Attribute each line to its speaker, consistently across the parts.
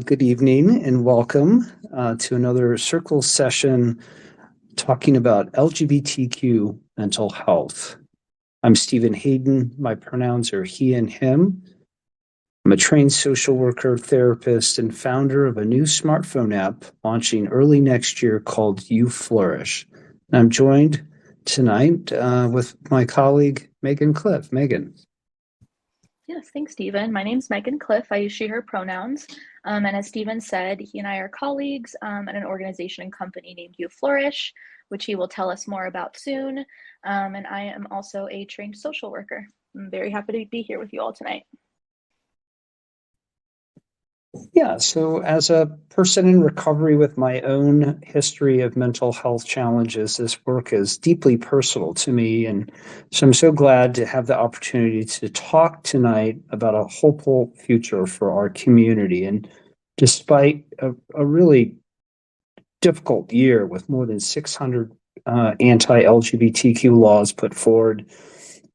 Speaker 1: Good evening and welcome to another Circle session talking about LGBTQ mental health. I'm Stephen Haden. My pronouns are he and him. I'm a trained social worker, therapist, and founder of a new smartphone app launching early next year called You Flourish. And I'm joined tonight with my colleague, Megan Cliff. Megan.
Speaker 2: Yes, thanks, Stephen. My name's Megan Cliff. I use she, her pronouns. And as Stephen said, he and I are colleagues at an organization and company named You Flourish, which he will tell us more about soon. And I am also a trained social worker. I'm very happy to be here with you all tonight.
Speaker 1: Yeah, so as a person in recovery with my own history of mental health challenges, this work is deeply personal to me. And so I'm so glad to have the opportunity to talk tonight about a hopeful future for our community. And despite a really difficult year with more than 600 anti-LGBTQ laws put forward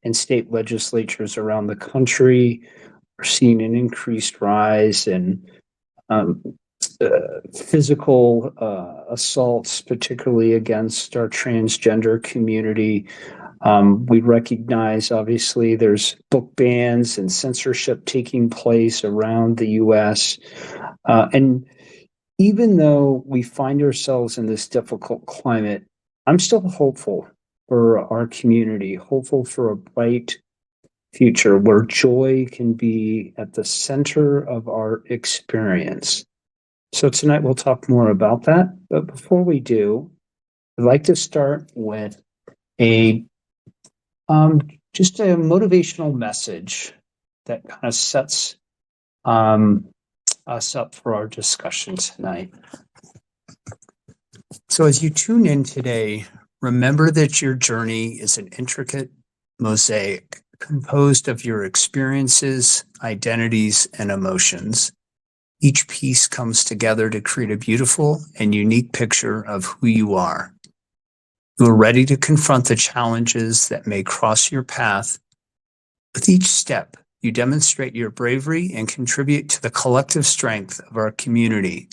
Speaker 1: in state legislatures around the country, we're seeing an increased rise in physical assaults, particularly against our transgender community. We recognize, obviously, there's book bans and censorship taking place around the U.S. And even though we find ourselves in this difficult climate, I'm still hopeful for our community, hopeful for a bright future where joy can be at the center of our experience. So tonight we'll talk more about that. But before we do, I'd like to start with a just a motivational message that kind of sets us up for our discussion tonight. So as you tune in today, remember that your journey is an intricate mosaic composed of your experiences, identities, and emotions. Each piece comes together to create a beautiful and unique picture of who you are. You are ready to confront the challenges that may cross your path. With each step, you demonstrate your bravery and contribute to the collective strength of our community.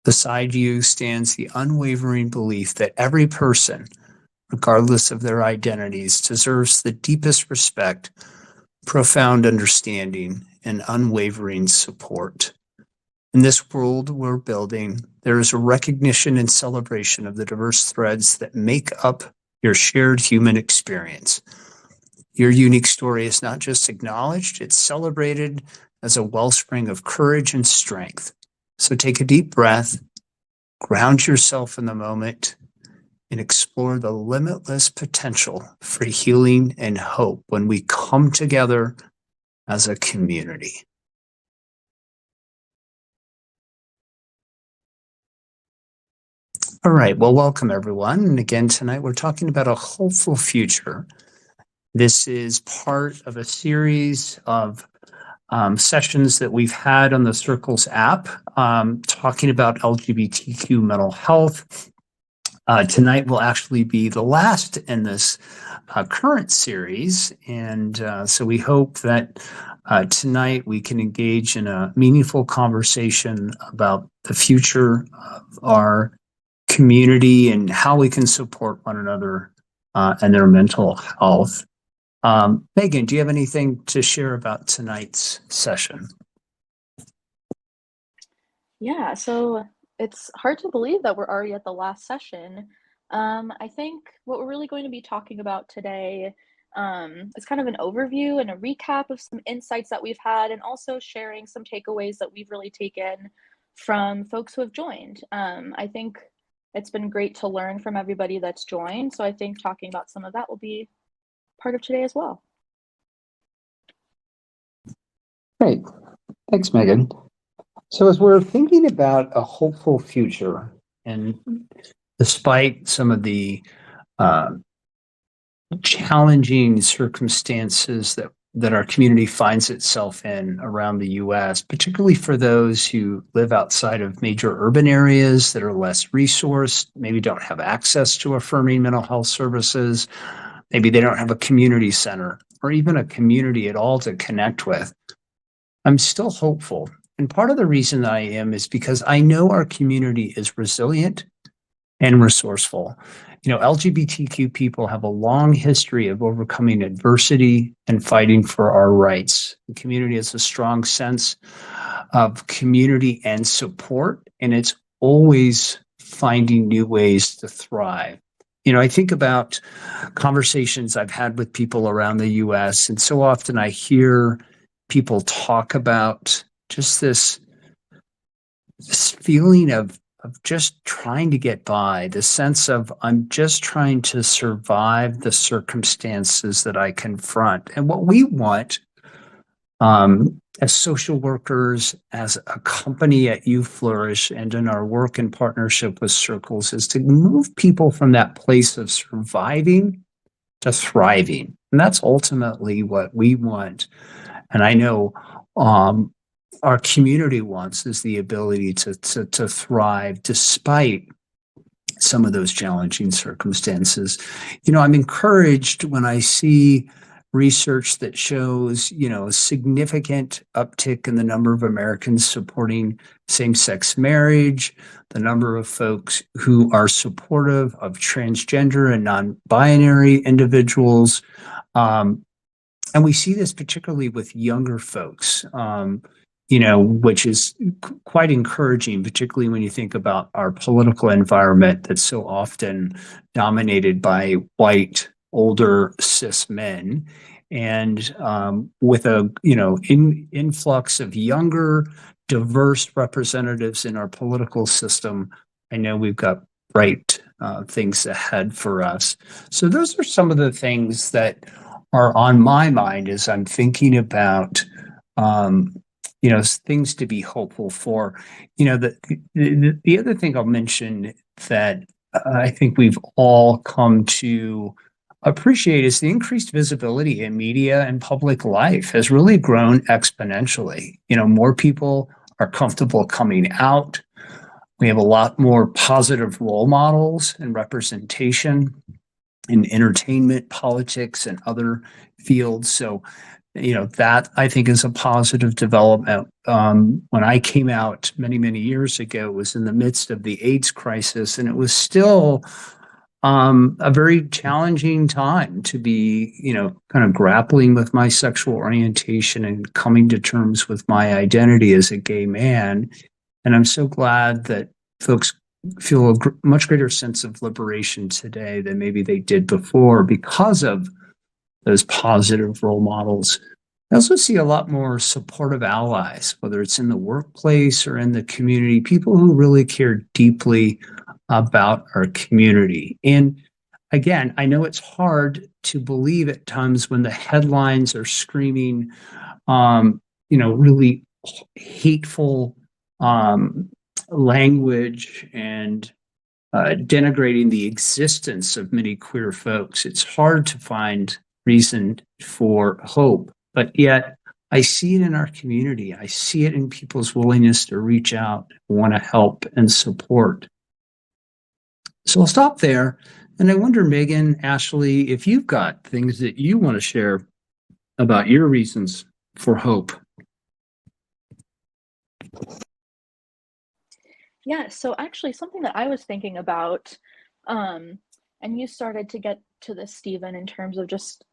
Speaker 1: Beside you stands the unwavering belief that every person, regardless of their identities, deserves the deepest respect, profound understanding, and unwavering support. In this world we're building, there is a recognition and celebration of the diverse threads that make up your shared human experience. Your unique story is not just acknowledged, it's celebrated as a wellspring of courage and strength. So take a deep breath, ground yourself in the moment, and explore the limitless potential for healing and hope when we come together as a community. All right, well, welcome everyone. And again, tonight we're talking about a hopeful future. This is part of a series of sessions that we've had on the Circles app, talking about LGBTQ mental health. Tonight will actually be the last in this current series. And so we hope that tonight we can engage in a meaningful conversation about the future of our community and how we can support one another and their mental health. Megan, do you have anything to share about tonight's session?
Speaker 2: Yeah, so it's hard to believe that we're already at the last session. I think what we're really going to be talking about today is kind of an overview and a recap of some insights that we've had, and also sharing some takeaways that we've really taken from folks who have joined. I think it's been great to learn from everybody that's joined. So I think talking about some of that will be part of today as well.
Speaker 1: Great. Thanks, Megan. So as we're thinking about a hopeful future, and despite some of the challenging circumstances that our community finds itself in around the U.S., particularly for those who live outside of major urban areas that are less resourced, maybe don't have access to affirming mental health services, maybe they don't have a community center or even a community at all to connect with. I'm still hopeful And part of the reason that I am is because I know our community is resilient and resourceful. LGBTQ people have a long history of overcoming adversity and fighting for our rights. The community has a strong sense of community and support, and it's always finding new ways to thrive. I think about conversations I've had with people around the US, and so often I hear people talk about just this feeling of just trying to get by, the sense of I'm just trying to survive the circumstances that I confront. And what we want as social workers, as a company at You Flourish, and in our work in partnership with Circles, is to move people from that place of surviving to thriving. And that's ultimately what we want. And I know our community wants is the ability to thrive despite some of those challenging circumstances. I'm encouraged when I see research that shows, a significant uptick in the number of Americans supporting same-sex marriage, the number of folks who are supportive of transgender and non-binary individuals. And we see this particularly with younger folks, which is quite encouraging, particularly when you think about our political environment that's so often dominated by white, older, cis men. And with a, influx of younger, diverse representatives in our political system, I know we've got bright things ahead for us. So those are some of the things that are on my mind as I'm thinking about, things to be hopeful for. The other thing I'll mention that I think we've all come to appreciate is the increased visibility in media and public life has really grown exponentially. More people are comfortable coming out. We have a lot more positive role models and representation in entertainment, politics, and other fields. So, that I think is a positive development. When I came out many, many years ago, it was in the midst of the AIDS crisis, and it was still a very challenging time to be, kind of grappling with my sexual orientation and coming to terms with my identity as a gay man. And I'm so glad that folks feel a much greater sense of liberation today than maybe they did before because of those positive role models. I also see a lot more supportive allies, whether it's in the workplace or in the community, people who really care deeply about our community. And again, I know it's hard to believe at times when the headlines are screaming, really hateful language and denigrating the existence of many queer folks. It's hard to find reason for hope, but yet I see it in our community. I see it in people's willingness to reach out, want to help and support. So I'll stop there. And I wonder, Megan, Ashley, if you've got things that you want to share about your reasons for hope.
Speaker 2: Yeah, so actually something that I was thinking about, and you started to get to this, Stephen, in terms of just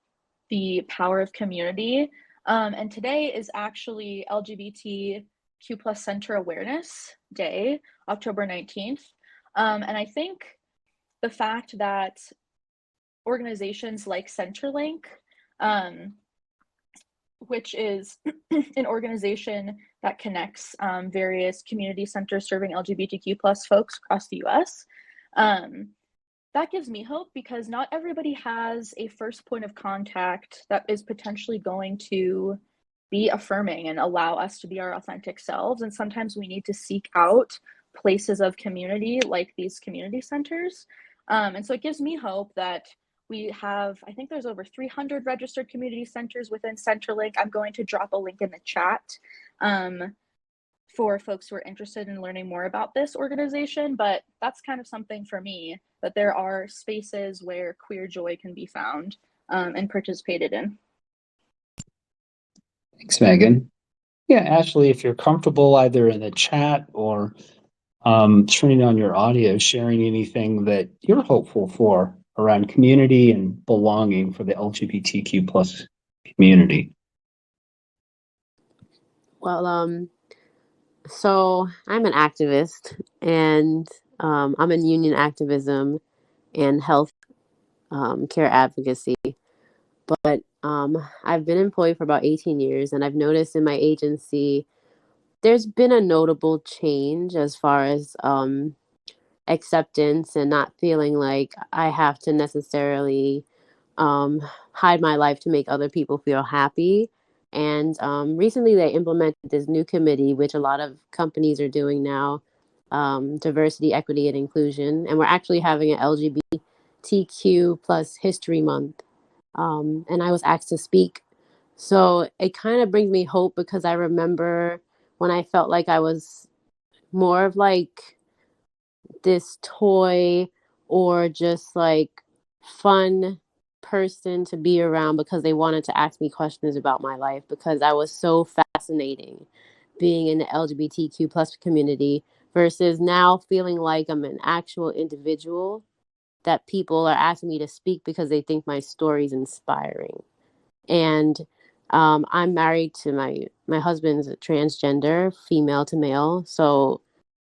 Speaker 2: the power of community. And today is actually LGBTQ plus Center Awareness Day, October 19th. And I think the fact that organizations like Centerlink, which is an organization that connects various community centers serving LGBTQ plus folks across the US, that gives me hope because not everybody has a first point of contact that is potentially going to be affirming and allow us to be our authentic selves. And sometimes we need to seek out places of community like these community centers. And so it gives me hope that we have, I think there's over 300 registered community centers within Centerlink. I'm going to drop a link in the chat for folks who are interested in learning more about this organization, but that's kind of something for me, that there are spaces where queer joy can be found and participated in.
Speaker 1: Thanks, Megan. Yeah, Ashley, if you're comfortable either in the chat or turning on your audio, sharing anything that you're hopeful for around community and belonging for the LGBTQ plus community.
Speaker 3: Well, so I'm an activist, and I'm in union activism and health care advocacy. But I've been employed for about 18 years, and I've noticed in my agency there's been a notable change as far as acceptance and not feeling like I have to necessarily um, hide my life to make other people feel happy. And recently, they implemented this new committee, which a lot of companies are doing now, diversity, equity, and inclusion. And we're actually having an LGBTQ plus History Month. And I was asked to speak. So it kind of brings me hope because I remember when I felt like I was more of like this toy or just like fun person to be around because they wanted to ask me questions about my life because I was so fascinating being in the LGBTQ plus community versus now feeling like I'm an actual individual that people are asking me to speak because they think my story is inspiring. And I'm married to my husband's a transgender, female to male. So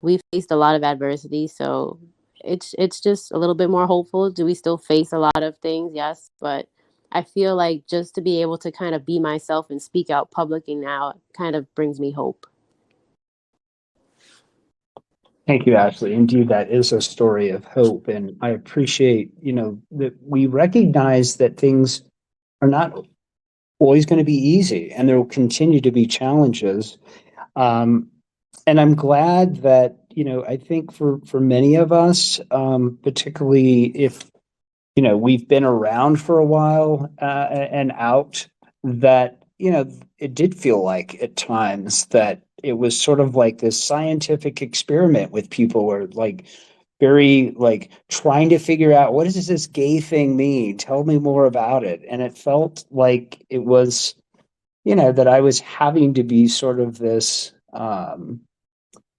Speaker 3: we faced a lot of adversity, so it's just a little bit more hopeful. Do we still face a lot of things? Yes, but I feel like just to be able to kind of be myself and speak out publicly now kind of brings me hope.
Speaker 1: Thank you, Ashley. Indeed, that is a story of hope. And I appreciate, that we recognize that things are not always going to be easy and there will continue to be challenges. Um, and I'm glad that, I think for many of us, particularly if we've been around for a while and out, that it did feel like at times that it was sort of like this scientific experiment with people were like very like trying to figure out, what does this gay thing mean, tell me more about it. And it felt like it was that I was having to be sort of this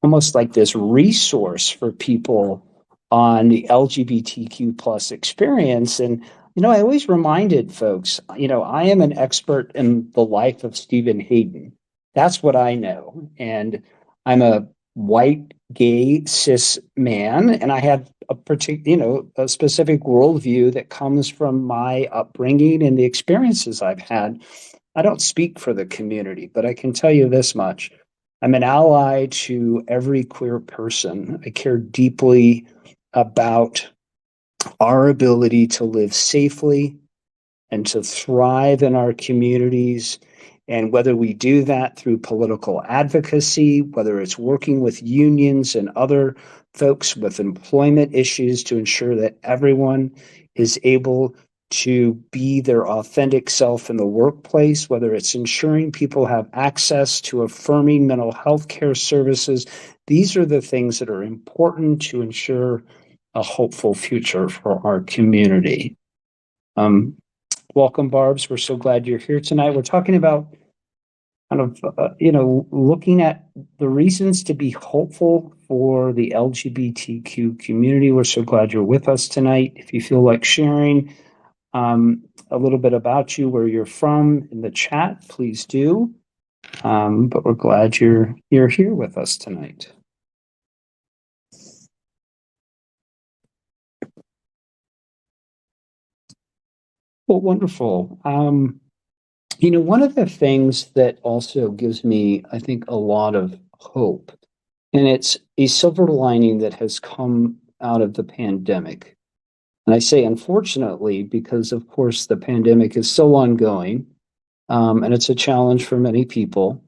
Speaker 1: almost like this resource for people on the LGBTQ plus experience. And, I always reminded folks, I am an expert in the life of Stephen Haden. That's what I know. And I'm a white, gay, cis man, and I have a particular, a specific worldview that comes from my upbringing and the experiences I've had. I don't speak for the community, but I can tell you this much. I'm an ally to every queer person. I care deeply about our ability to live safely and to thrive in our communities. And whether we do that through political advocacy, whether it's working with unions and other folks with employment issues to ensure that everyone is able to be their authentic self in the workplace, whether it's ensuring people have access to affirming mental health care services, these are the things that are important to ensure a hopeful future for our community. Welcome, Barbs. We're so glad you're here tonight. We're talking about kind of, looking at the reasons to be hopeful for the LGBTQ community. We're so glad you're with us tonight. If you feel like sharing a little bit about you, where you're from in the chat, please do. But we're glad you're here with us tonight. Well, wonderful. One of the things that also gives me, I think, a lot of hope, and it's a silver lining that has come out of the pandemic. And I say unfortunately, because of course the pandemic is still ongoing, and it's a challenge for many people.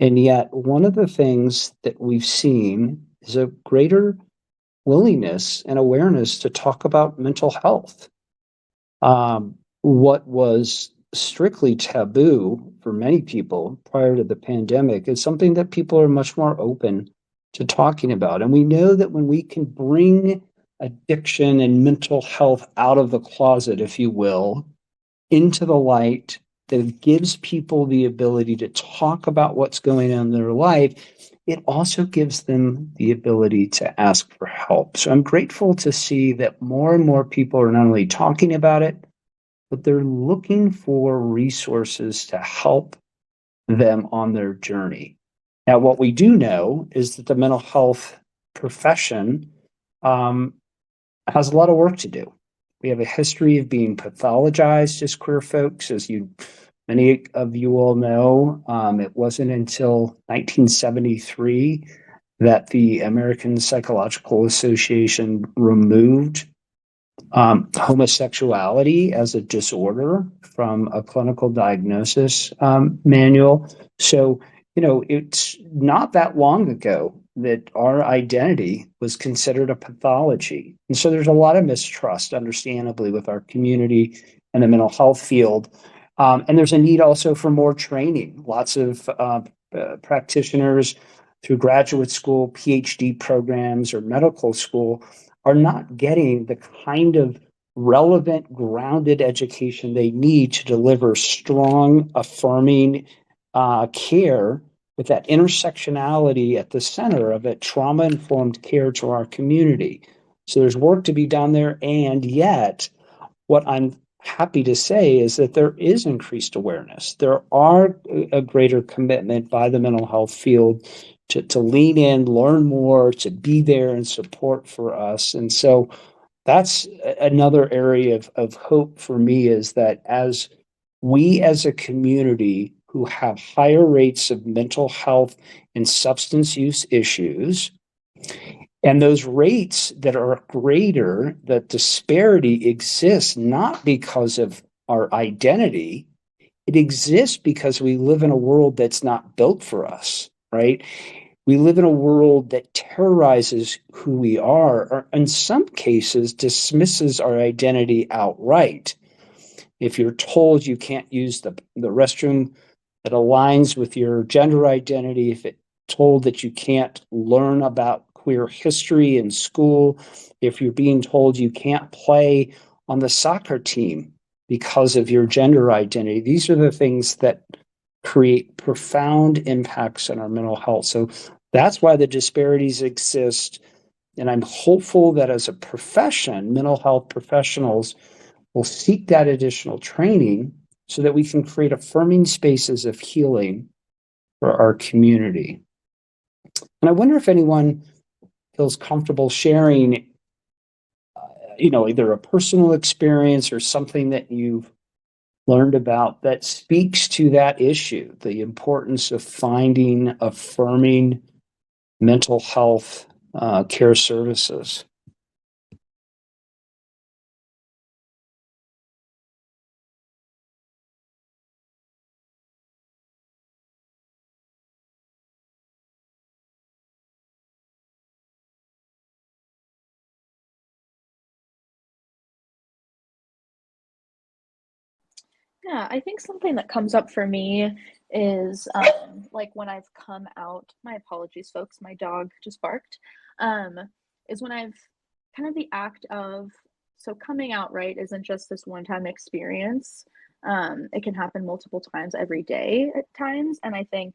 Speaker 1: And yet, one of the things that we've seen is a greater willingness and awareness to talk about mental health. What was strictly taboo for many people prior to the pandemic is something that people are much more open to talking about. And we know that when we can bring addiction and mental health out of the closet, if you will, into the light, that gives people the ability to talk about what's going on in their life, it also gives them the ability to ask for help. So I'm grateful to see that more and more people are not only talking about it, but they're looking for resources to help them on their journey. Now, what we do know is that the mental health profession has a lot of work to do. We have a history of being pathologized as queer folks, as many of you all know. It wasn't until 1973 that the American Psychological Association removed homosexuality as a disorder from a clinical diagnosis manual. So, it's not that long ago that our identity was considered a pathology. And so there's a lot of mistrust, understandably, with our community and the mental health field. And there's a need also for more training. Lots of practitioners through graduate school, PhD programs, or medical school are not getting the kind of relevant, grounded education they need to deliver strong, affirming care with that intersectionality at the center of it, trauma-informed care to our community. So there's work to be done there, and yet what I'm happy to say is that there is increased awareness. There are a greater commitment by the mental health field to lean in, learn more, to be there and support for us. And so that's another area of hope for me, is that as we as a community who have higher rates of mental health and substance use issues, and those rates that are greater, that disparity exists not because of our identity, it exists because we live in a world that's not built for us, right? We live in a world that terrorizes who we are, or in some cases dismisses our identity outright. If you're told you can't use the restroom that aligns with your gender identity, if it's told that you can't learn about queer history in school, if you're being told you can't play on the soccer team because of your gender identity, these are the things that create profound impacts on our mental health. So that's why the disparities exist. And I'm hopeful that as a profession, mental health professionals will seek that additional training so that we can create affirming spaces of healing for our community. And I wonder if anyone feels comfortable sharing, either a personal experience or something that you've learned about that speaks to that issue, the importance of finding affirming mental health care services.
Speaker 2: Yeah, I think something that comes up for me is like when I've come out, my apologies, folks, my dog just barked, um, is when I've kind of the act of, so coming out, right, isn't just this one time experience. It can happen multiple times every day at times. And I think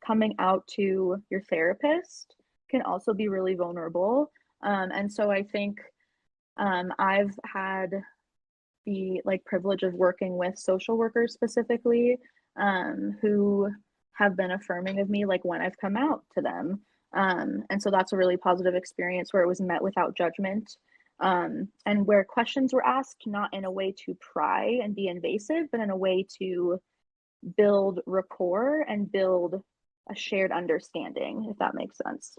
Speaker 2: coming out to your therapist can also be really vulnerable. And so I think I've had the privilege of working with social workers specifically, who have been affirming of me when I've come out to them. And so that's a really positive experience where it was met without judgment, and where questions were asked not in a way to pry and be invasive, but in a way to build rapport and build a shared understanding, if that makes sense.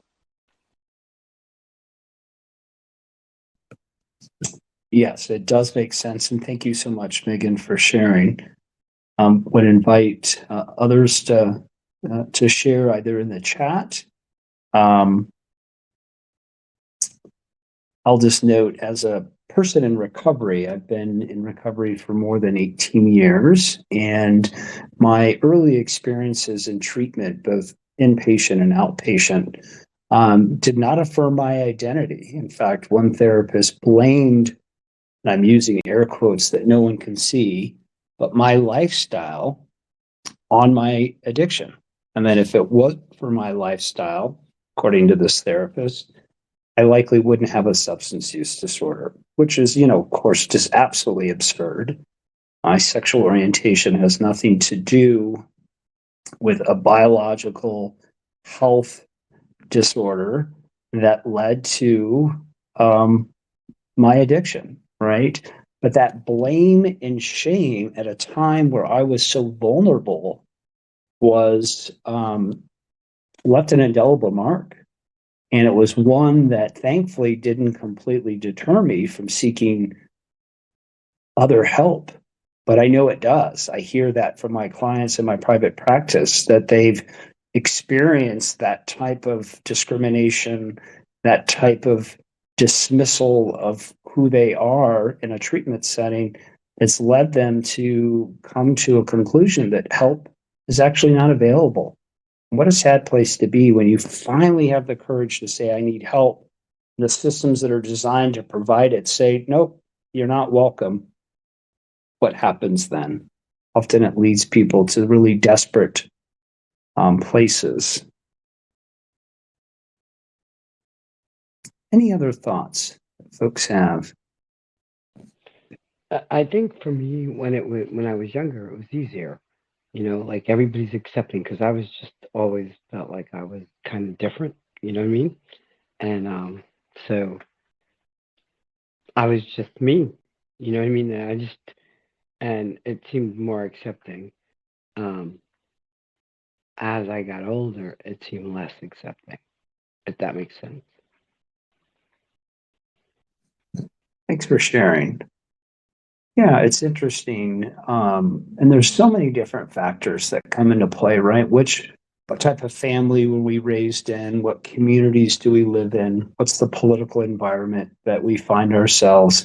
Speaker 1: Yes, it does make sense. And thank you so much, Megan, for sharing. Would invite others to share either in the chat. I'll just note, as a person in recovery, I've been in recovery for more than 18 years, and my early experiences in treatment, both inpatient and outpatient, did not affirm my identity. In fact, one therapist blamed, and I'm using air quotes that no one can see, but my lifestyle on my addiction. And then if it wasn't for my lifestyle, according to this therapist, I likely wouldn't have a substance use disorder, which is, of course, just absolutely absurd. My sexual orientation has nothing to do with a biological health disorder that led to my addiction, right? But that blame and shame at a time where I was so vulnerable was left an indelible mark. And it was one that thankfully didn't completely deter me from seeking other help. But I know it does. I hear that from my clients in my private practice, that they've experienced that type of discrimination, that type of dismissal of who they are in a treatment setting that's led them to come to a conclusion that help is actually not available. What a sad place to be when you finally have the courage to say, I need help. The systems that are designed to provide it say, nope, you're not welcome. What happens then? Often it leads people to really desperate places. Any other thoughts that folks have?
Speaker 4: I think for me, when I was younger, it was easier. Like everybody's accepting because I was just always felt like I was kind of different. You know what I mean? And so I was just me. You know what I mean? And it seemed more accepting. As I got older, it seemed less accepting, if that makes sense.
Speaker 1: Thanks for sharing. Yeah, it's interesting. And there's so many different factors that come into play, right? What type of family were we raised in? What communities do we live in? What's the political environment that we find ourselves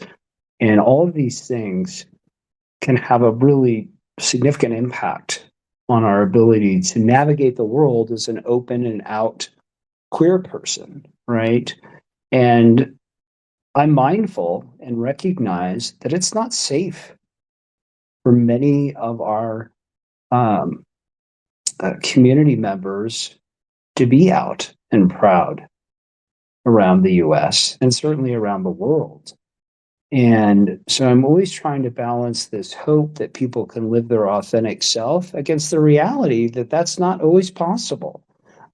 Speaker 1: in? All of these things can have a really significant impact on our ability to navigate the world as an open and out queer person, right? And I'm mindful and recognize that it's not safe for many of our community members to be out and proud around the US and certainly around the world. And so I'm always trying to balance this hope that people can live their authentic self against the reality that that's not always possible,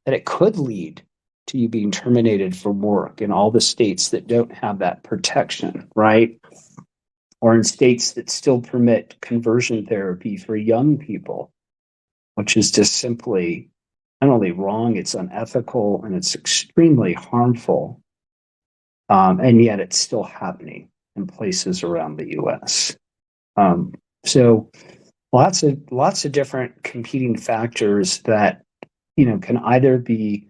Speaker 1: that it could lead to you being terminated from work in all the states that don't have that protection, right? Or in states that still permit conversion therapy for young people, which is just simply not only wrong, it's unethical, and it's extremely harmful. And yet it's still happening in places around the US. So lots of different competing factors that, can either be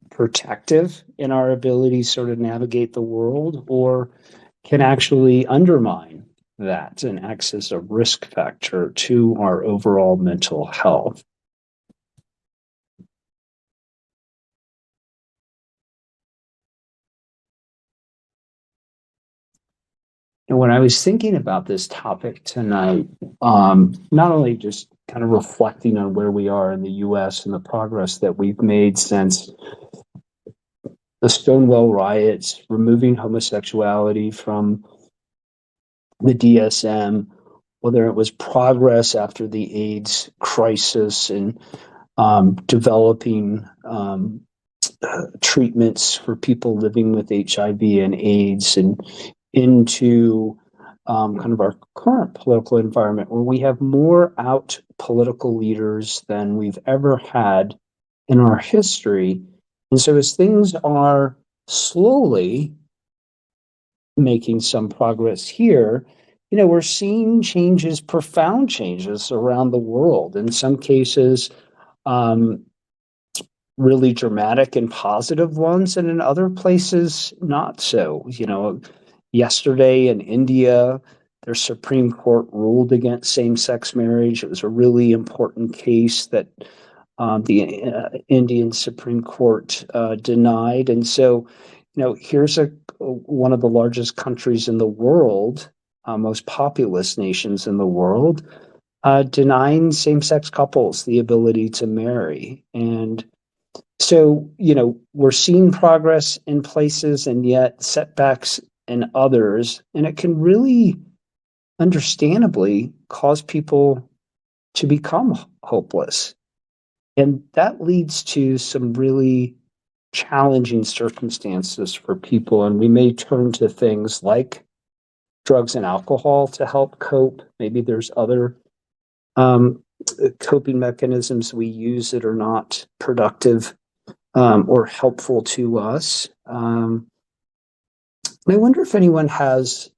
Speaker 1: protective in our ability to sort of navigate the world or can actually undermine that and acts as a risk factor to our overall mental health. And when I was thinking about this topic tonight, not only just kind of reflecting on where we are in the US and the progress that we've made since the Stonewall riots, removing homosexuality from the DSM, whether it was progress after the AIDS crisis and developing treatments for people living with HIV and AIDS, and into kind of our current political environment where we have more out political leaders than we've ever had in our history. And so as things are slowly making some progress here, we're seeing changes, profound changes around the world. In some cases, really dramatic and positive ones, and in other places, not so. Yesterday in India, their Supreme Court ruled against same-sex marriage. It was a really important case that the Indian Supreme Court denied. And so, here's one of the largest countries in the world, most populous nations in the world, denying same-sex couples the ability to marry. And so, we're seeing progress in places and yet setbacks in others. And it can really, understandably, cause people to become hopeless. And that leads to some really challenging circumstances for people. And we may turn to things like drugs and alcohol to help cope. Maybe there's other coping mechanisms we use that are not productive or helpful to us. And I wonder if anyone has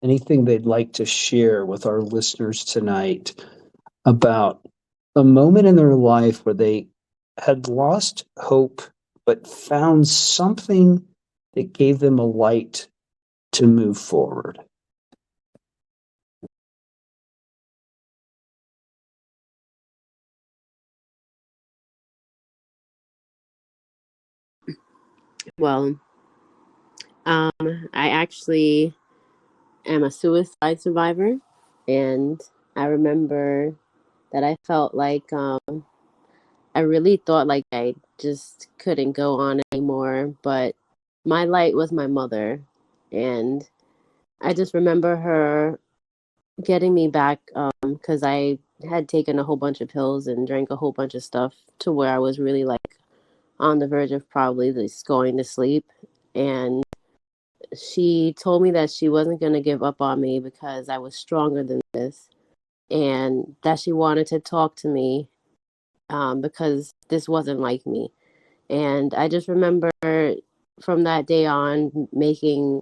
Speaker 1: anything they'd like to share with our listeners tonight about a moment in their life where they had lost hope but found something that gave them a light to move forward.
Speaker 3: Well, I actually am a suicide survivor, and I remember that I felt like I really thought like I just couldn't go on anymore, but my light was my mother, and I just remember her getting me back because I had taken a whole bunch of pills and drank a whole bunch of stuff to where I was really like on the verge of probably just going to sleep. And she told me that she wasn't going to give up on me because I was stronger than this, and that she wanted to talk to me because this wasn't like me. And I just remember from that day on making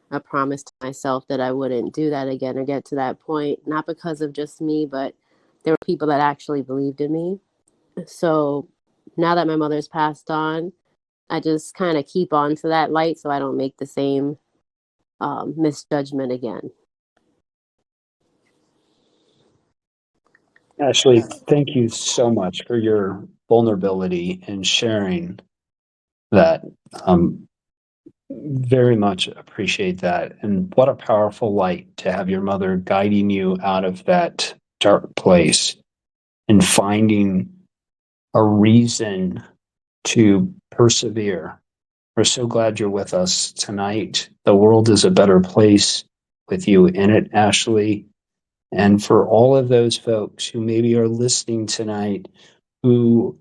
Speaker 3: a promise to myself that I wouldn't do that again or get to that point, not because of just me, but there were people that actually believed in me. So now that my mother's passed on, I just kind of keep on to that light so I don't make the same misjudgment again.
Speaker 1: Ashley, thank you so much for your vulnerability and sharing that. Very much appreciate that. And what a powerful light to have your mother guiding you out of that dark place and finding a reason to persevere. We're so glad you're with us tonight. The world is a better place with you in it, Ashley. And for all of those folks who maybe are listening tonight who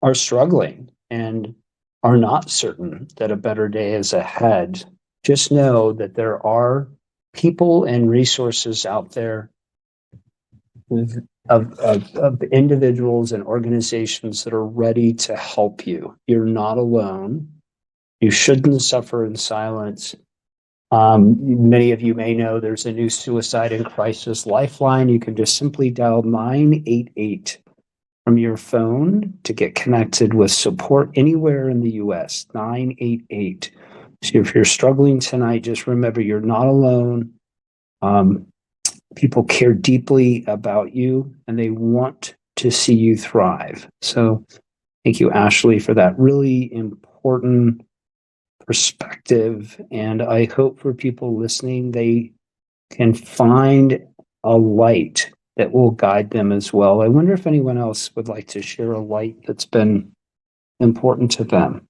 Speaker 1: are struggling and are not certain that a better day is ahead, just know that there are people and resources out there of individuals and organizations that are ready to help you. You're not alone. You shouldn't suffer in silence. Many of you may know there's a new suicide and crisis lifeline. You can just simply dial 988 from your phone to get connected with support anywhere in the US. 988. So if you're struggling tonight, just remember you're not alone. People care deeply about you and they want to see you thrive. So thank you, Ashley, for that really important perspective. And I hope for people listening, they can find a light that will guide them as well. I wonder if anyone else would like to share a light that's been important to them.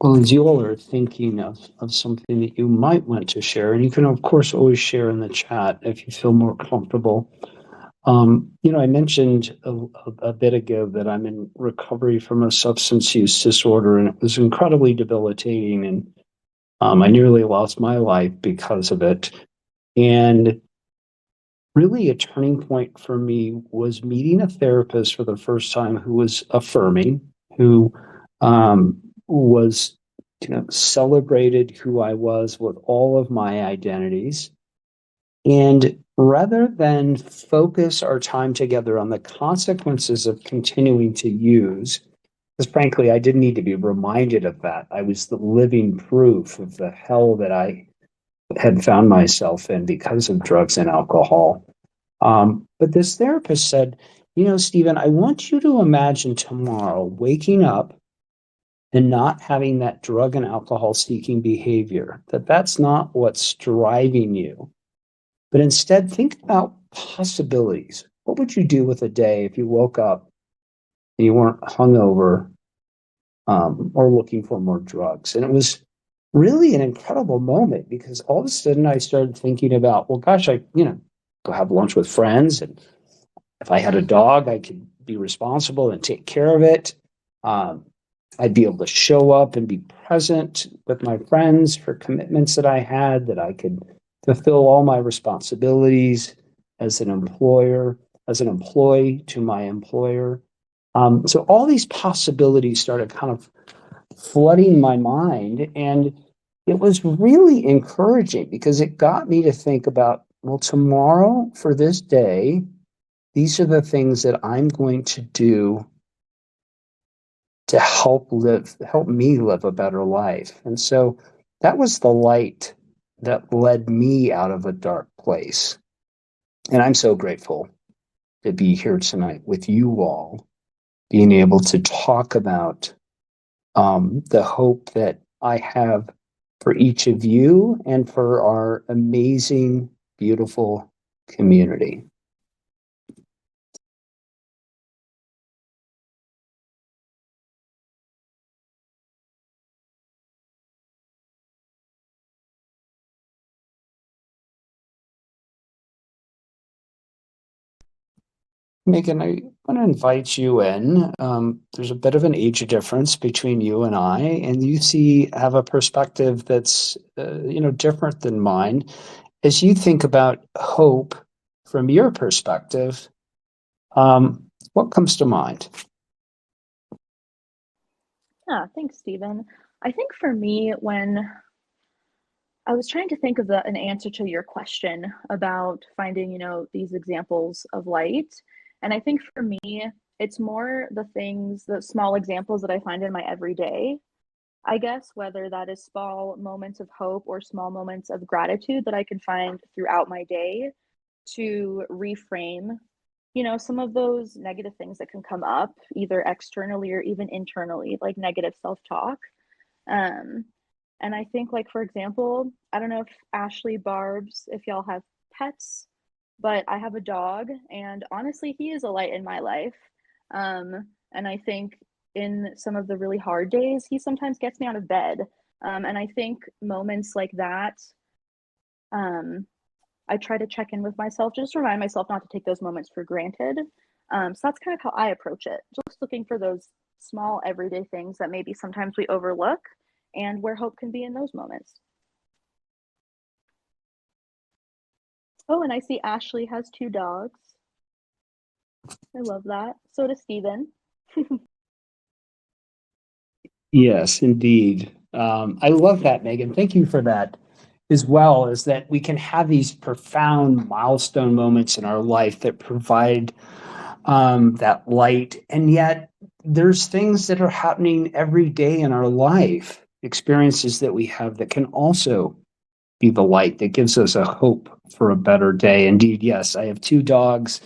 Speaker 1: Well, as you all are thinking of something that you might want to share, and you can, of course, always share in the chat if you feel more comfortable. I mentioned a bit ago that I'm in recovery from a substance use disorder, and it was incredibly debilitating, and I nearly lost my life because of it. And really a turning point for me was meeting a therapist for the first time who was affirming, who was celebrated who I was with all of my identities. And rather than focus our time together on the consequences of continuing to use, Because frankly, I didn't need to be reminded of that. I was the living proof of the hell that I had found myself in because of drugs and alcohol. But this therapist said, Stephen, I want you to imagine tomorrow waking up and not having that drug and alcohol seeking behavior, that's not what's driving you. But instead, think about possibilities. What would you do with a day if you woke up and you weren't hungover or looking for more drugs? And it was really an incredible moment because all of a sudden I started thinking about, well, gosh, I go have lunch with friends, and if I had a dog, I could be responsible and take care of it. I'd be able to show up and be present with my friends for commitments that I had, that I could fulfill all my responsibilities as an employer, as an employee to my employer. So all these possibilities started kind of flooding my mind, and it was really encouraging because it got me to think about, well, tomorrow for this day, these are the things that I'm going to do to help me live a better life. And so that was the light that led me out of a dark place. And I'm so grateful to be here tonight with you all, being able to talk about the hope that I have for each of you and for our amazing, beautiful community. Megan, I want to invite you in. There's a bit of an age difference between you and I, and you have a perspective that's, different than mine. As you think about hope from your perspective, what comes to mind?
Speaker 2: Yeah, thanks, Stephen. I think for me, when I was trying to think of an answer to your question about finding, these examples of light. And I think for me, it's more the small examples that I find in my everyday, I guess, whether that is small moments of hope or small moments of gratitude that I can find throughout my day to reframe, some of those negative things that can come up either externally or even internally, like negative self-talk. Um, and I think, like, for example, I don't know if Ashley, Barb's, if y'all have pets, but I have a dog, and honestly, he is a light in my life. And I think in some of the really hard days, he sometimes gets me out of bed. And I think moments like that, I try to check in with myself, just remind myself not to take those moments for granted. So that's kind of how I approach it, just looking for those small everyday things that maybe sometimes we overlook and where hope can be in those moments. Oh, and I see Ashley has 2 dogs. I love that. So does Stephen.
Speaker 1: Yes, indeed. I love that, Megan. Thank you for that as well, is that we can have these profound milestone moments in our life that provide that light. And yet there's things that are happening every day in our life, experiences that we have that can also be the light that gives us a hope for a better day. Indeed, yes, I have 2 dogs,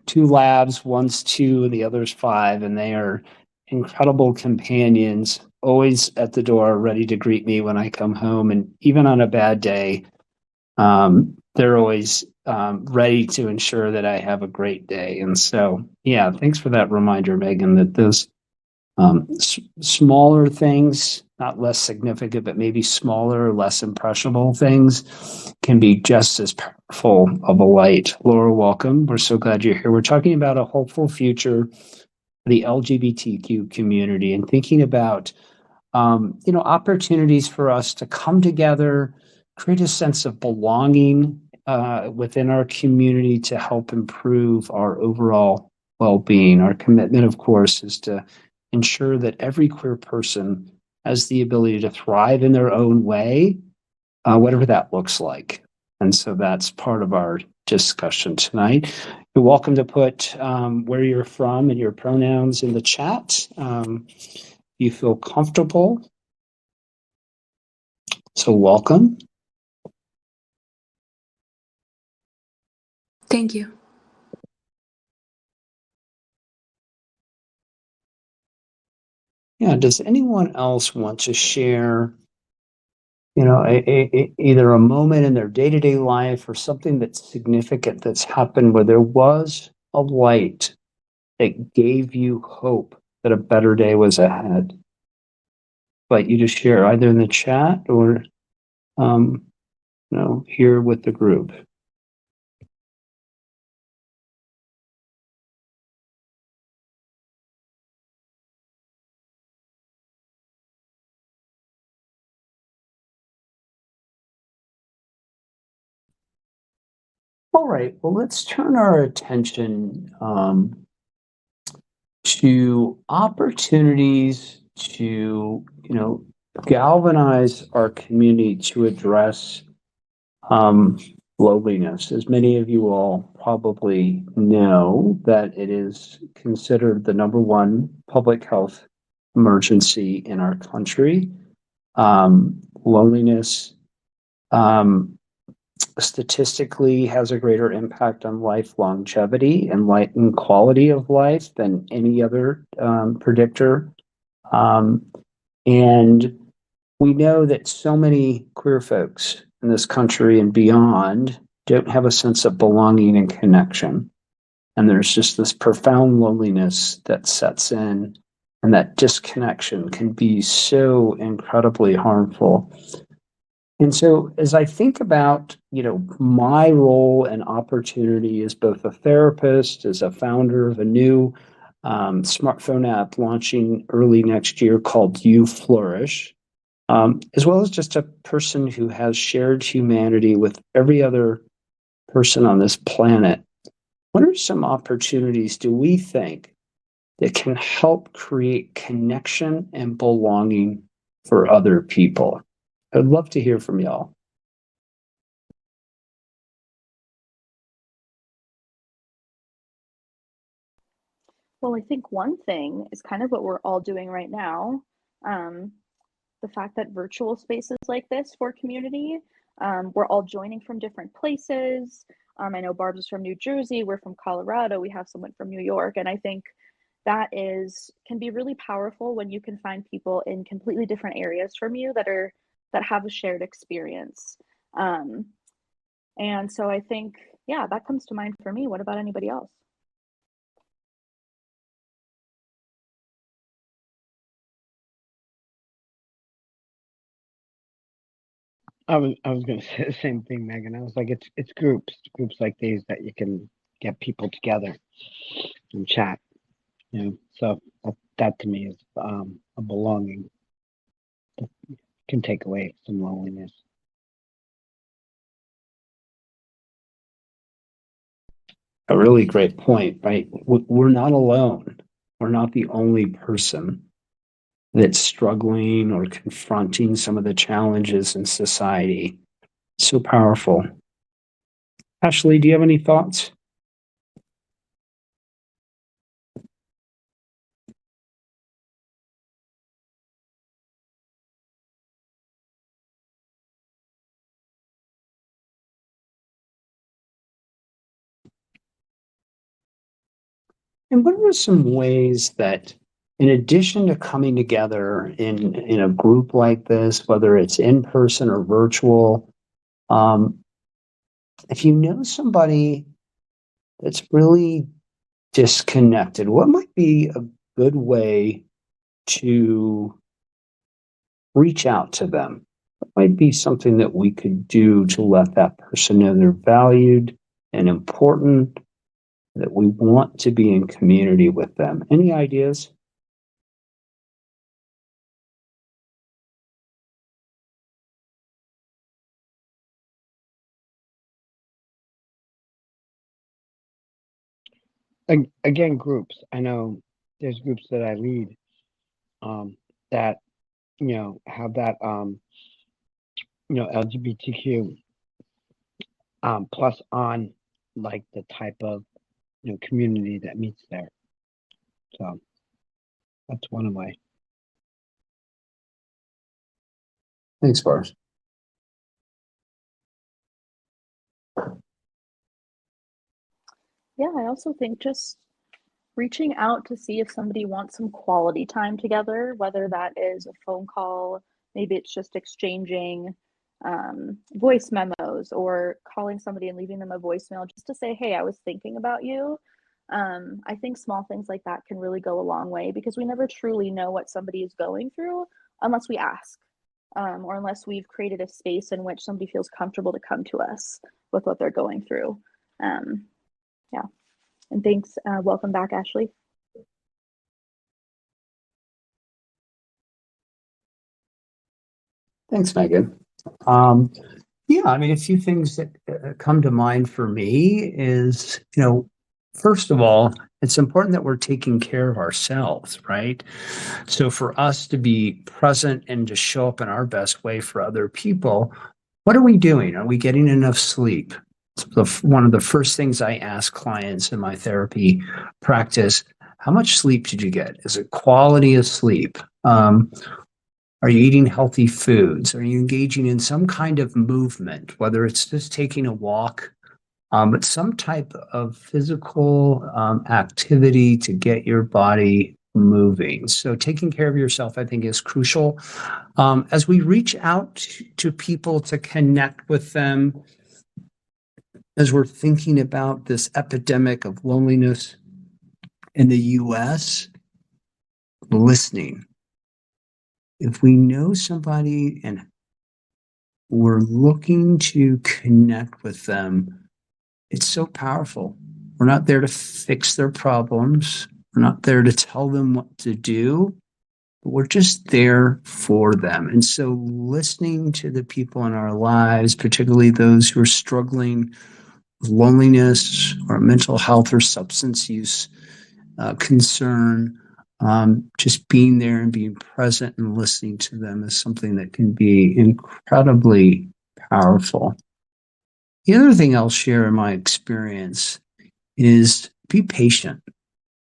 Speaker 1: 2 labs, one's 2 and the other's 5, and they are incredible companions, always at the door, ready to greet me when I come home. And even on a bad day, they're always ready to ensure that I have a great day. And so, yeah, thanks for that reminder, Megan, that those smaller things, not less significant, but maybe smaller, less impressionable things can be just as powerful of a light. Laura, welcome. We're so glad you're here. We're talking about a hopeful future for the LGBTQ community and thinking about, opportunities for us to come together, create a sense of belonging within our community to help improve our overall well-being. Our commitment, of course, is to ensure that every queer person has the ability to thrive in their own way, whatever that looks like. And so that's part of our discussion tonight. You're welcome to put where you're from and your pronouns in the chat. You feel comfortable. So welcome.
Speaker 5: Thank you.
Speaker 1: Yeah, does anyone else want to share, either a moment in their day-to-day life or something that's significant that's happened where there was a light that gave you hope that a better day was ahead? But you just share either in the chat or here with the group. All right, well, let's turn our attention to opportunities to, galvanize our community to address loneliness. As many of you all probably know, that it is considered the #1 public health emergency in our country. Loneliness statistically has a greater impact on life longevity and quality of life than any other predictor. And we know that so many queer folks in this country and beyond don't have a sense of belonging and connection. And there's just this profound loneliness that sets in, and that disconnection can be so incredibly harmful. And so as I think about, my role and opportunity as both a therapist, as a founder of a new smartphone app launching early next year called You Flourish, as well as just a person who has shared humanity with every other person on this planet, what are some opportunities do we think that can help create connection and belonging for other people? I'd love to hear from y'all.
Speaker 2: Well, I think one thing is kind of what we're all doing right now. The fact that virtual spaces like this for community, we're all joining from different places. I know Barb's is from New Jersey, we're from Colorado, we have someone from New York, and I think that can be really powerful when you can find people in completely different areas from you that have a shared experience. And so I think, yeah, that comes to mind for me. What about anybody else?
Speaker 4: I was gonna say the same thing, Megan. I was like, it's groups like these that you can get people together and chat. So that to me is a belonging that can take away some loneliness.
Speaker 1: A really great point, right? We're not alone. We're not the only person that's struggling or confronting some of the challenges in society. So powerful. Ashley, do you have any thoughts? And what are some ways that, in addition to coming together in a group like this, whether it's in person or virtual, if you know somebody that's really disconnected, what might be a good way to reach out to them? What might be something that we could do to let that person know they're valued and important, that we want to be in community with them? Any ideas?
Speaker 4: Again, groups. I know there's groups that I lead that have that LGBTQ plus on like the type of community that meets there. So that's one way.
Speaker 1: Thanks, Boris.
Speaker 2: Yeah, I also think just reaching out to see if somebody wants some quality time together, whether that is a phone call, maybe it's just exchanging voice memos or calling somebody and leaving them a voicemail just to say, hey, I was thinking about you. I think small things like that can really go a long way because we never truly know what somebody is going through unless we ask, or unless we've created a space in which somebody feels comfortable to come to us with what they're going through. Yeah. And thanks. Welcome back, Ashley.
Speaker 1: Thanks, Megan. Yeah, I mean, a few things that come to mind for me is, first of all, it's important that we're taking care of ourselves, right? So for us to be present and to show up in our best way for other people, what are we doing? Are we getting enough sleep? It's one of the first things I ask clients in my therapy practice. How much sleep did you get? Is it quality of sleep? Are you eating healthy foods? Are you engaging in some kind of movement, whether it's just taking a walk, but some type of physical activity to get your body moving? So taking care of yourself, I think, is crucial. As we reach out to people to connect with them, as we're thinking about this epidemic of loneliness in the US, listening. If we know somebody and we're looking to connect with them, it's so powerful. We're not there to fix their problems. We're not there to tell them what to do, but we're just there for them. And so listening to the people in our lives, particularly those who are struggling with loneliness or mental health or substance use concern, just being there and being present and listening to them is something that can be incredibly powerful. The other thing I'll share in my experience is be patient.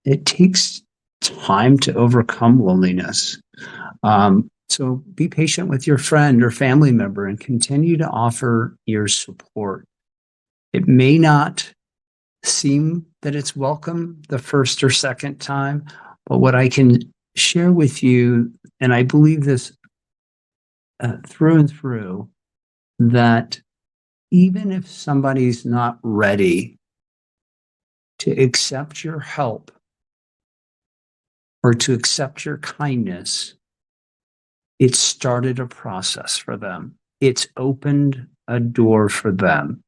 Speaker 1: It takes time to overcome loneliness. So be patient with your friend or family member and continue to offer your support. It may not seem that it's welcome the first or second time, but what I can share with you, and I believe this through and through, that even if somebody's not ready to accept your help or to accept your kindness, it started a process for them. It's opened a door for them,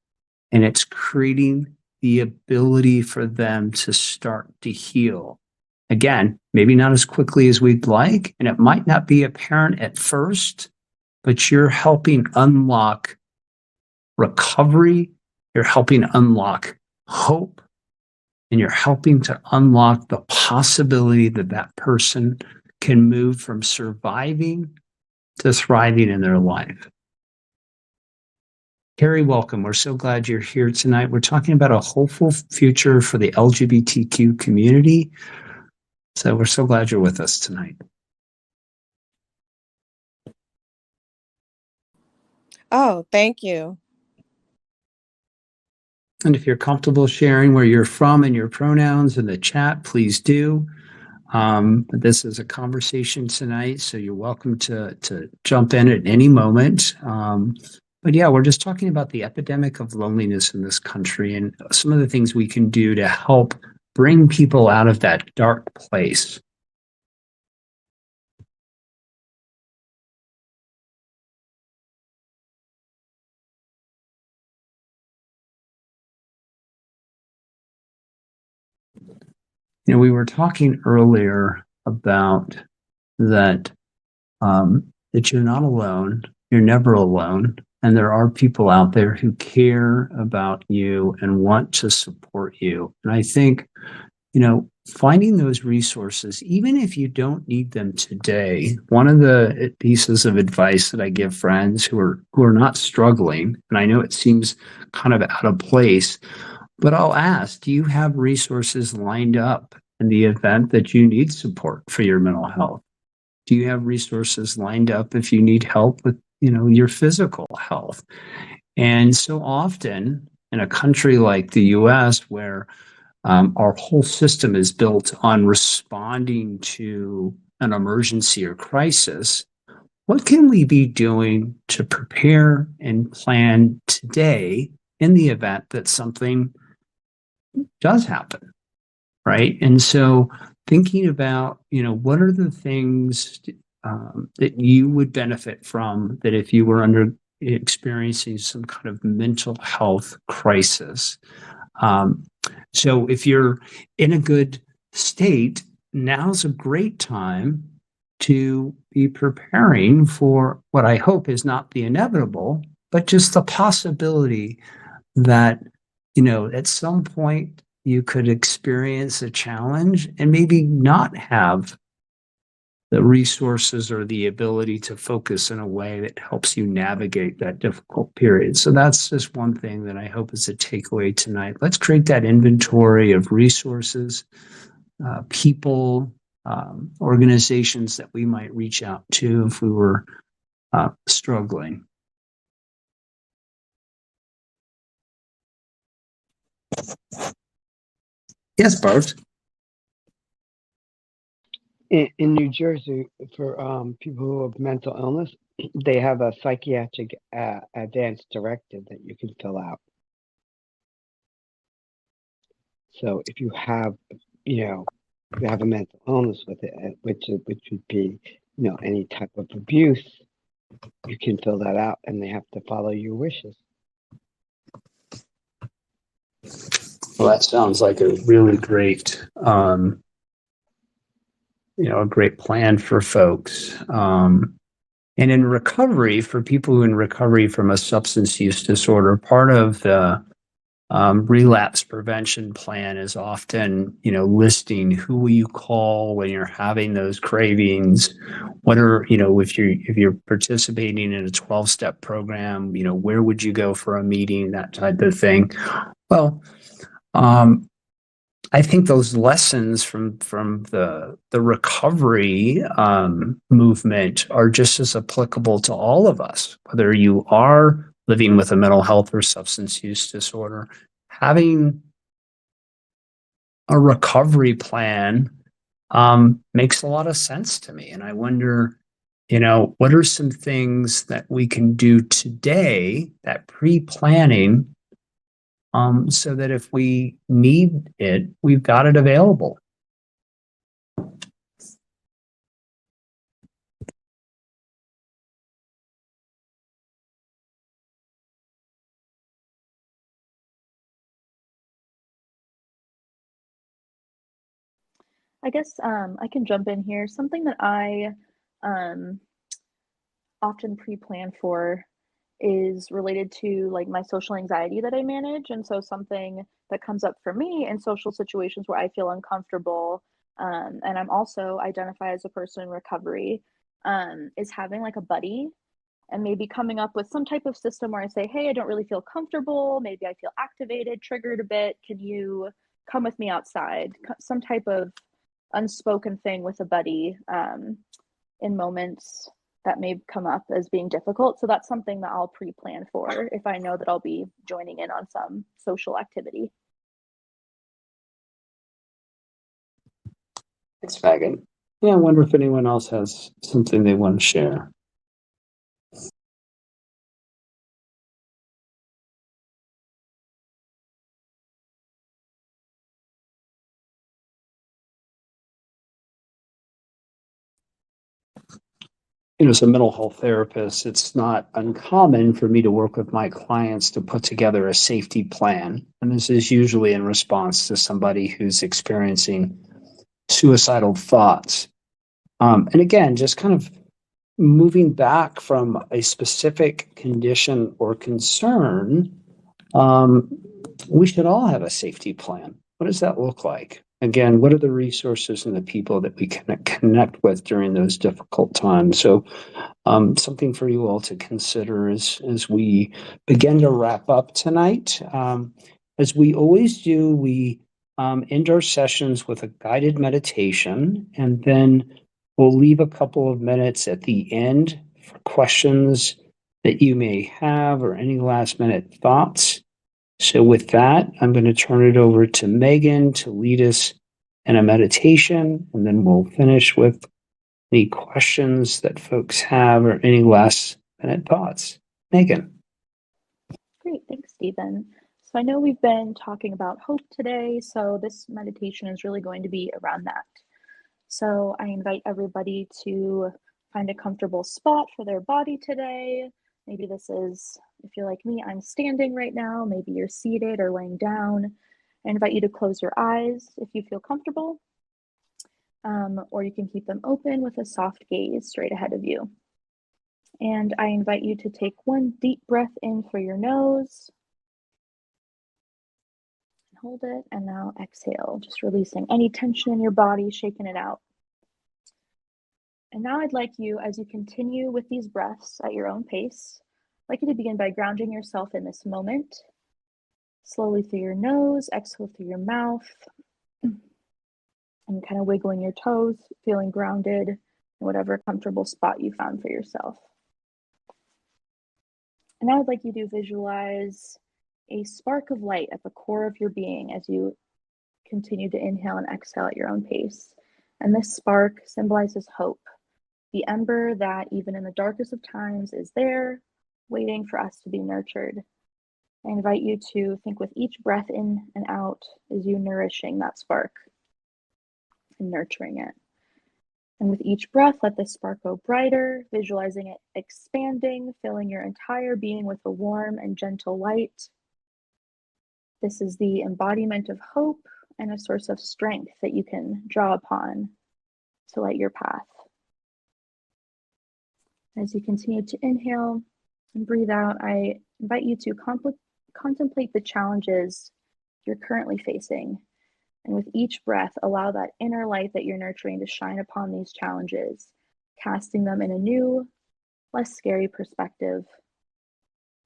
Speaker 1: and it's creating the ability for them to start to heal. Again, maybe not as quickly as we'd like, and it might not be apparent at first, but you're helping unlock recovery, you're helping unlock hope, and you're helping to unlock the possibility that that person can move from surviving to thriving in their life. Carrie, welcome. We're so glad you're here tonight. We're talking about a hopeful future for the LGBTQ community. So we're so glad you're with us tonight.
Speaker 5: Oh, thank you.
Speaker 1: And if you're comfortable sharing where you're from and your pronouns in the chat, please do. This is a conversation tonight, so you're welcome to jump in at any moment. But yeah, we're just talking about the epidemic of loneliness in this country and some of the things we can do to help bring people out of that dark place. We were talking earlier about that you're not alone, you're never alone, and there are people out there who care about you and want to support you. And I think, finding those resources, even if you don't need them today, one of the pieces of advice that I give friends who are not struggling, and I know it seems kind of out of place, But I'll ask, do you have resources lined up in the event that you need support for your mental health? Do you have resources lined up if you need help with, your physical health? And so often in a country like the US, where our whole system is built on responding to an emergency or crisis, what can we be doing to prepare and plan today in the event that something does happen, right? And so thinking about, what are the things that you would benefit from that if you were experiencing some kind of mental health crisis. So if you're in a good state, now's a great time to be preparing for what I hope is not the inevitable, but just the possibility that, at some point you could experience a challenge and maybe not have the resources or the ability to focus in a way that helps you navigate that difficult period. So that's just one thing that I hope is a takeaway tonight. Let's create that inventory of resources, people, organizations that we might reach out to if we were struggling. Yes, Bart.
Speaker 4: In New Jersey, for people who have mental illness, they have a psychiatric advance directive that you can fill out. So if you have, you have a mental illness with it, which would be, any type of abuse, you can fill that out, and they have to follow your wishes.
Speaker 1: Well, that sounds like a really great, a great plan for folks. And in recovery, for people in recovery from a substance use disorder, part of the relapse prevention plan is often, listing who will you call when you're having those cravings. What are, if you're participating in a 12-step program, where would you go for a meeting, that type of thing. Well, I think those lessons from the recovery movement are just as applicable to all of us, whether you are living with a mental health or substance use disorder. Having a recovery plan makes a lot of sense to me. And I wonder, what are some things that we can do today, that pre-planning, so that if we need it, we've got it available.
Speaker 2: I guess I can jump in here. Something that I often pre-plan for is related to like my social anxiety that I manage. And so something that comes up for me in social situations where I feel uncomfortable, and I'm also identify as a person in recovery, is having like a buddy and maybe coming up with some type of system where I say, hey, I don't really feel comfortable. Maybe I feel activated, triggered a bit. Can you come with me outside? Some type of unspoken thing with a buddy in moments that may come up as being difficult. So that's something that I'll pre-plan for if I know that I'll be joining in on some social activity.
Speaker 1: Thanks, Megan. Yeah, I wonder if anyone else has something they want to share. As a mental health therapist, it's not uncommon for me to work with my clients to put together a safety plan. And this is usually in response to somebody who's experiencing suicidal thoughts. And again, just kind of moving back from a specific condition or concern, we should all have a safety plan. What does that look like? Again, what are the resources and the people that we can connect with during those difficult times? So something for you all to consider as we begin to wrap up tonight. as we always do, we end our sessions with a guided meditation, and then we'll leave a couple of minutes at the end for questions that you may have or any last minute thoughts. So with that, I'm going to turn it over to Megan to lead us in a meditation, and then we'll finish with any questions that folks have or any last minute thoughts. Megan.
Speaker 2: Great, thanks, Stephen. So I know we've been talking about hope today, so this meditation is really going to be around that. So I invite everybody to find a comfortable spot for their body today. Maybe this is, if you're like me, I'm standing right now. Maybe you're seated or laying down. I invite you to close your eyes if you feel comfortable, or you can keep them open with a soft gaze straight ahead of you. And I invite you to take one deep breath in through your nose. Hold it, and now exhale, just releasing any tension in your body, shaking it out. And now I'd like you, as you continue with these breaths at your own pace, I'd like you to begin by grounding yourself in this moment. Slowly through your nose, exhale through your mouth, and kind of wiggling your toes, feeling grounded in whatever comfortable spot you found for yourself. And now I'd like you to visualize a spark of light at the core of your being as you continue to inhale and exhale at your own pace. And this spark symbolizes hope, the ember that even in the darkest of times is there, waiting for us to be nurtured. I invite you to think with each breath in and out as you nourishing that spark and nurturing it. And with each breath, let this spark go brighter, visualizing it expanding, filling your entire being with a warm and gentle light. This is the embodiment of hope and a source of strength that you can draw upon to light your path. As you continue to inhale and breathe out, I invite you to contemplate the challenges you're currently facing. And with each breath, allow that inner light that you're nurturing to shine upon these challenges, casting them in a new, less scary perspective.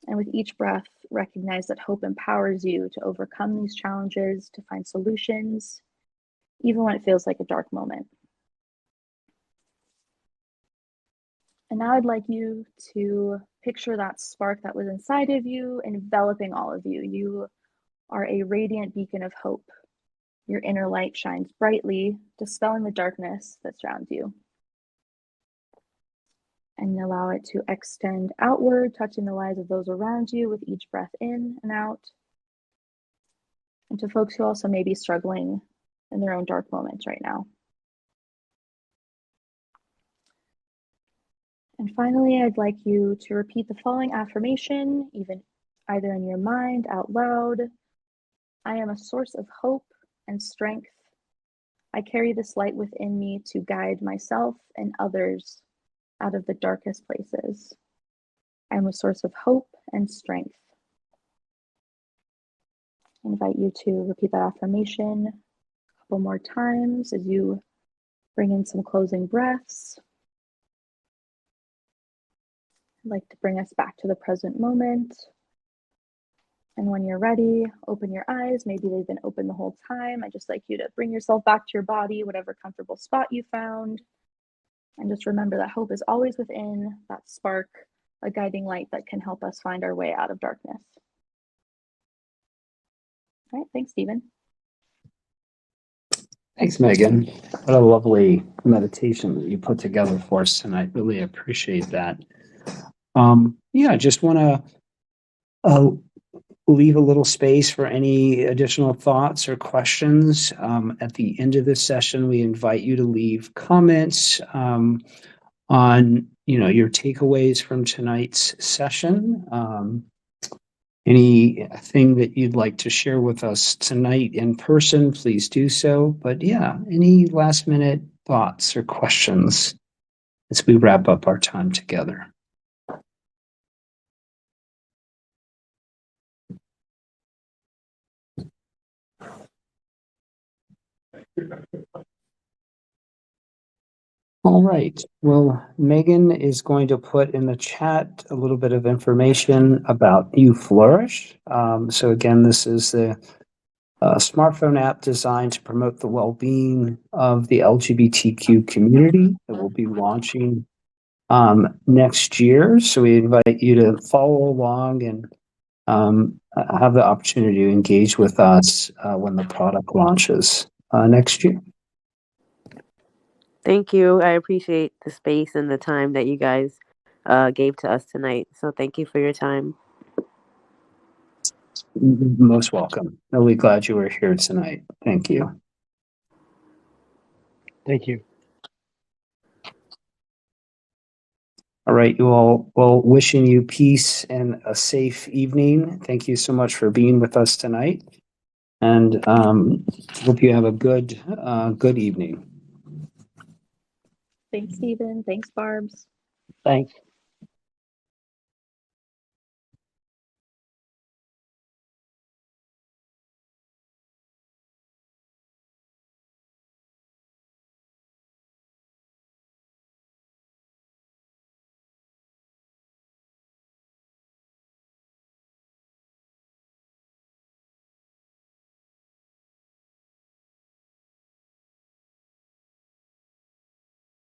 Speaker 2: And with each breath, recognize that hope empowers you to overcome these challenges, to find solutions, even when it feels like a dark moment. And now I'd like you to picture that spark that was inside of you, enveloping all of you. You are a radiant beacon of hope. Your inner light shines brightly, dispelling the darkness that surrounds you. And allow it to extend outward, touching the lives of those around you with each breath in and out. And to folks who also may be struggling in their own dark moments right now. And finally, I'd like you to repeat the following affirmation, either in your mind, out loud. I am a source of hope and strength. I carry this light within me to guide myself and others out of the darkest places. I am a source of hope and strength. I invite you to repeat that affirmation a couple more times as you bring in some closing breaths. I'd like to bring us back to the present moment. And when you're ready, open your eyes. Maybe they've been open the whole time. I'd just like you to bring yourself back to your body, whatever comfortable spot you found. And just remember that hope is always within, that spark, a guiding light that can help us find our way out of darkness. All right, thanks, Stephen.
Speaker 1: Thanks, Megan. What a lovely meditation that you put together for us tonight. Really appreciate that. I just want to leave a little space for any additional thoughts or questions. At the end of this session, we invite you to leave comments on your takeaways from tonight's session. Anything that you'd like to share with us tonight in person, please do so. But any last minute thoughts or questions as we wrap up our time together. All right. Well, Megan is going to put in the chat a little bit of information about You Flourish. So again, this is the smartphone app designed to promote the well-being of the LGBTQ community that will be launching next year. So we invite you to follow along and have the opportunity to engage with us when the product launches next year.
Speaker 3: Thank you. I appreciate the space and the time that you guys gave to us tonight. So thank you for your time.
Speaker 1: Most welcome. Really glad you were here tonight. Thank you.
Speaker 4: Thank you.
Speaker 1: All right, you all. Well, wishing you peace and a safe evening. Thank you so much for being with us tonight, and hope you have a good evening.
Speaker 2: Thanks, Stephen. Thanks, Barbs.
Speaker 4: Thanks.